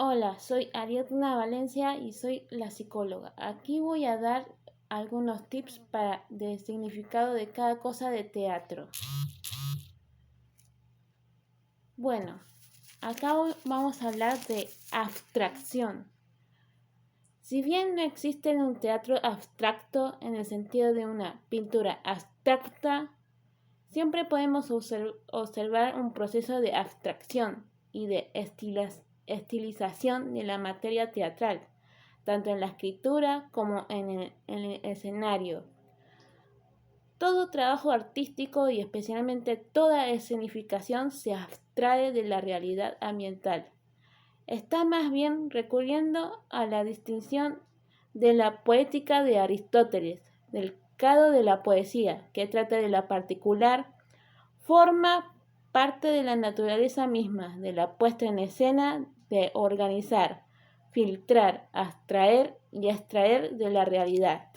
Hola, soy Ariadna Valencia y soy la psicóloga. Aquí voy a dar algunos tips del significado de cada cosa de teatro. Bueno, acá hoy vamos a hablar de abstracción. Si bien no existe un teatro abstracto en el sentido de una pintura abstracta, siempre podemos observar un proceso de abstracción y de estilización de la materia teatral, tanto en la escritura como en el escenario. Todo trabajo artístico y especialmente toda escenificación se abstrae de la realidad ambiental. Está más bien recurriendo a la distinción de la poética de Aristóteles, del cado de la poesía, que trata de la particular, forma parte de la naturaleza misma, de la puesta en escena, de organizar, filtrar, abstraer y extraer de la realidad.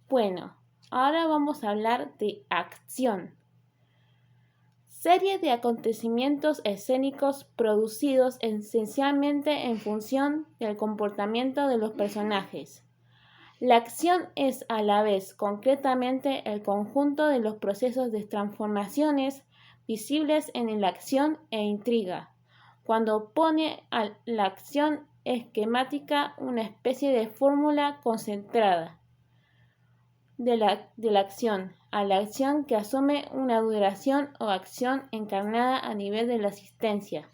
Bueno, ahora vamos a hablar de acción. Serie de acontecimientos escénicos producidos esencialmente en función del comportamiento de los personajes. La acción es a la vez concretamente el conjunto de los procesos de transformaciones visibles en la acción e intriga. Cuando pone a la acción esquemática una especie de fórmula concentrada de la acción, a la acción que asume una duración o acción encarnada a nivel de la existencia.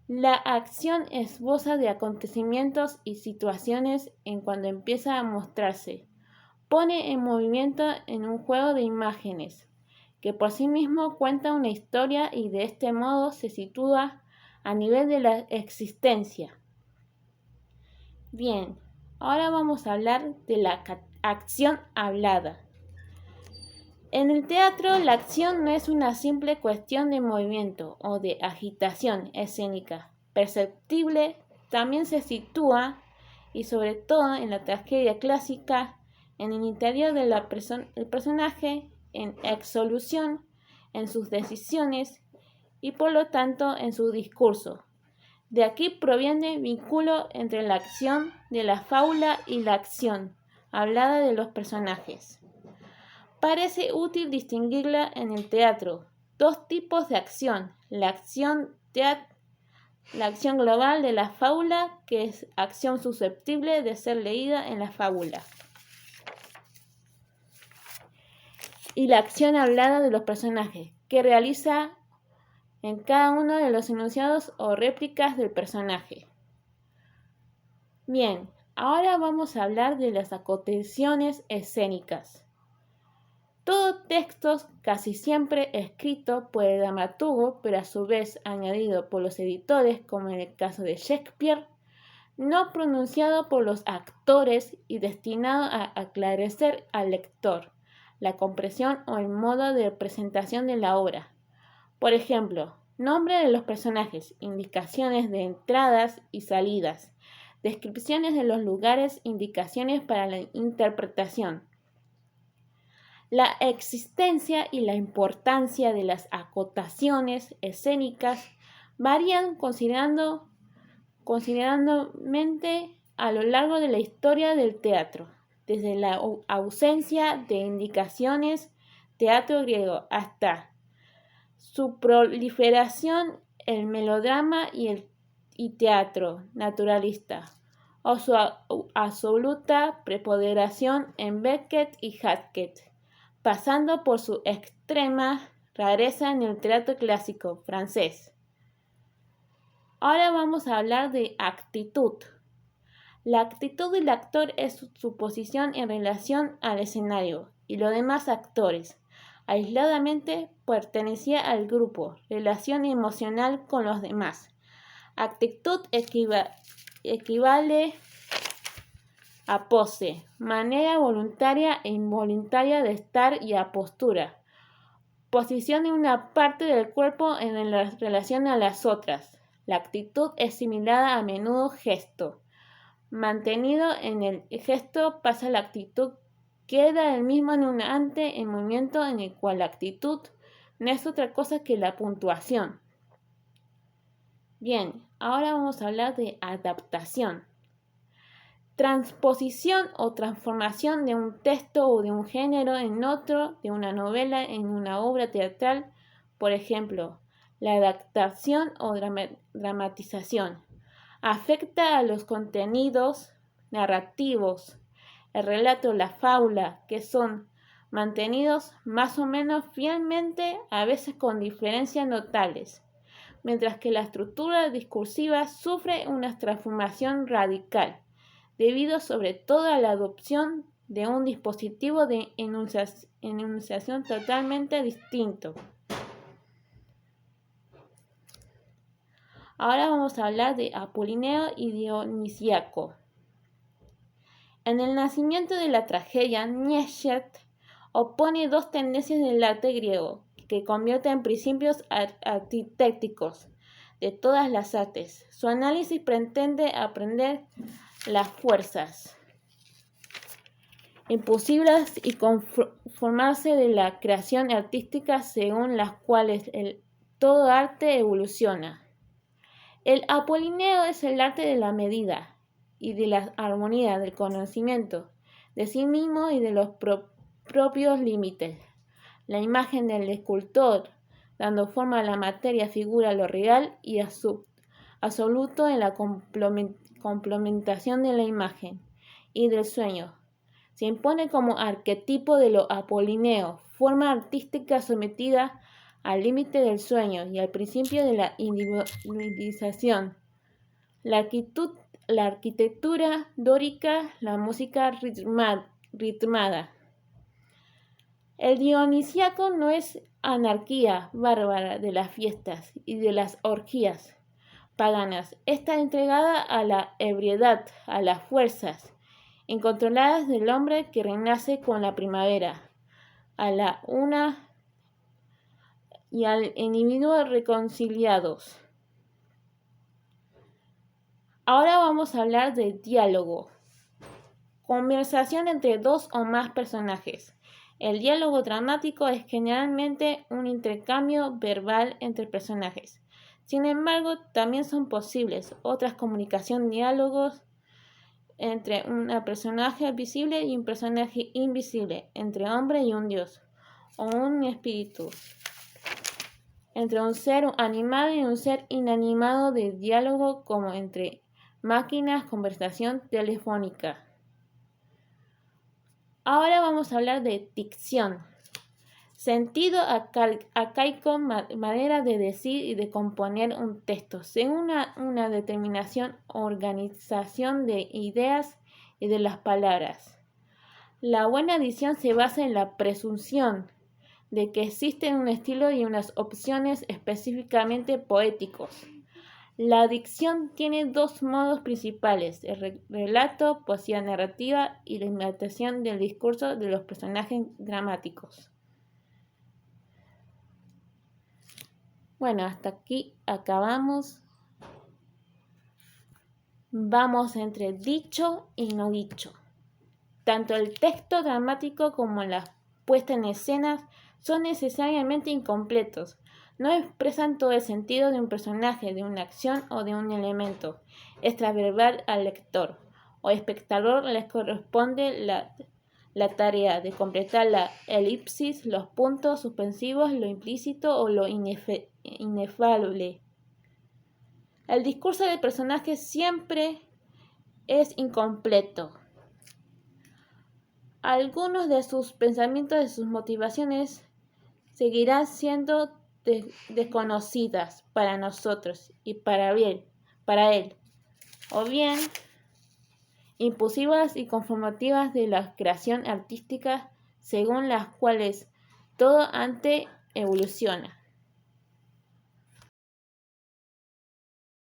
La acción esboza de acontecimientos y situaciones en cuando empieza a mostrarse. Pone en movimiento en un juego de imágenes, que por sí mismo cuenta una historia y de este modo se sitúa a nivel de la existencia. Bien, ahora vamos a hablar de la acción hablada. En el teatro, la acción no es una simple cuestión de movimiento o de agitación escénica perceptible, también se sitúa, y sobre todo en la tragedia clásica, en el interior del personaje, en exolución, en sus decisiones y por lo tanto en su discurso. De aquí proviene vínculo entre la acción de la fábula y la acción hablada de los personajes. Parece útil distinguirla en el teatro. Dos tipos de acción. La acción global de la fábula, que es acción susceptible de ser leída en la fábula. Y la acción hablada de los personajes, que realiza en cada uno de los enunciados o réplicas del personaje. Bien, ahora vamos a hablar de las acotaciones escénicas. Todo texto casi siempre escrito por el dramaturgo, pero a su vez añadido por los editores, como en el caso de Shakespeare, no pronunciado por los actores y destinado a aclarecer al lector la comprensión o el modo de presentación de la obra. Por ejemplo, nombre de los personajes, indicaciones de entradas y salidas, descripciones de los lugares, indicaciones para la interpretación. La existencia y la importancia de las acotaciones escénicas varían considerablemente a lo largo de la historia del teatro, desde la ausencia de indicaciones teatro griego hasta su proliferación el melodrama y teatro naturalista, o su absoluta preponderación en Beckett y Hackett, pasando por su extrema rareza en el teatro clásico francés. Ahora vamos a hablar de actitud. La actitud del actor es su posición en relación al escenario y los demás actores. Aisladamente pertenecía al grupo, relación emocional con los demás. Actitud equivale a pose, manera voluntaria e involuntaria de estar y a postura. Posición de una parte del cuerpo en relación a las otras. La actitud es similar a menudo gesto. Mantenido en el gesto pasa la actitud, queda el mismo en un ante en movimiento en el cual la actitud no es otra cosa que la puntuación. Bien, ahora vamos a hablar de adaptación. Transposición o transformación de un texto o de un género en otro, de una novela en una obra teatral, por ejemplo, la adaptación o dramatización. Afecta a los contenidos narrativos, el relato, la fábula, que son mantenidos más o menos fielmente, a veces con diferencias notables, mientras que la estructura discursiva sufre una transformación radical, debido sobre todo a la adopción de un dispositivo de enunciación totalmente distinto. Ahora vamos a hablar de Apolineo y Dionisíaco. En el nacimiento de la tragedia, Nietzsche opone dos tendencias del arte griego, que convierte en principios arquitectónicos de todas las artes. Su análisis pretende aprender las fuerzas impulsivas y conformarse de la creación artística según las cuales todo arte evoluciona. El apolineo es el arte de la medida y de la armonía, del conocimiento de sí mismo y de los propios límites. La imagen del escultor, dando forma a la materia, figura lo real y absoluto en la complementación de la imagen y del sueño. Se impone como arquetipo de lo apolineo, forma artística sometida al límite del sueño y al principio de la individualización. La arquitectura dórica, la música ritmada. El dionisíaco no es anarquía bárbara de las fiestas y de las orgías paganas. Está entregada a la ebriedad, a las fuerzas incontroladas del hombre que renace con la primavera, a la una y al individuo reconciliados. Ahora vamos a hablar de diálogo. Conversación entre dos o más personajes. El diálogo dramático es generalmente un intercambio verbal entre personajes. Sin embargo, también son posibles otras comunicaciones, diálogos entre un personaje visible y un personaje invisible, entre hombre y un dios, o un espíritu, entre un ser animado y un ser inanimado, de diálogo como entre máquinas, conversación telefónica. Ahora vamos a hablar de dicción. Sentido arcaico, manera de decir y de componer un texto, según una determinación, organización de ideas y de las palabras. La buena dicción se basa en la presunción de que existen un estilo y unas opciones específicamente poéticos. La dicción tiene dos modos principales: el relato, poesía narrativa, y la imitación del discurso de los personajes dramáticos. Bueno, hasta aquí acabamos. Vamos entre dicho y no dicho. Tanto el texto dramático como la puesta en escena son necesariamente incompletos. No expresan todo el sentido de un personaje, de una acción o de un elemento extraverbal al lector o espectador. Les corresponde la tarea de completar la elipsis, los puntos suspensivos, lo implícito o lo inefable. El discurso del personaje siempre es incompleto. Algunos de sus pensamientos, de sus motivaciones, seguirán siendo desconocidas para nosotros y para él, o bien impulsivas y conformativas de la creación artística, según las cuales todo arte evoluciona.